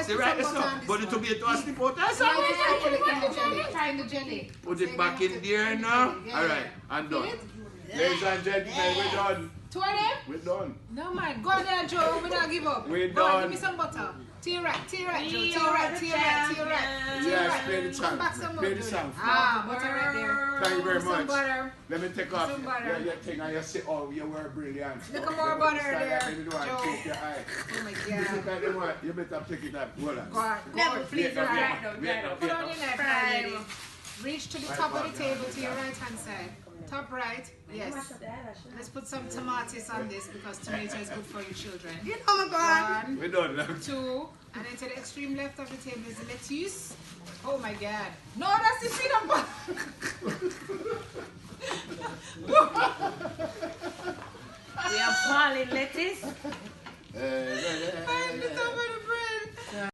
See right there, so. But the tomato has slip out or something. Try in the jelly. Put it back in there now. Alright, I'm done. Ladies and gentlemen, we're done. Two of them? We're done. No man, go there Joe, we don't give up. We're Go on, done. give me some butter. To your right, Joe, to your right. Yes, play the song. Play the song. Ah, butter right there. Thank you very Some much. butter. Let me take off Some butter. your thing and you say, oh, you were brilliant. Look at more butter there, Let me do it and Joe. take your eye. Oh my You God. look at the one, you better pick it up. Hold on. Go on, Never please Wait, right wait, now. Put on your knife, Fry. lady. Reach to the top of the table to your right hand side. Top right, yes. Let's put some tomatoes on this because tomato is good for your children. Oh my God. One, We're done now. two, and then to the extreme left of the table is the lettuce. Oh my God. No, that's the peanut butter. We are boiling lettuce. And the top of the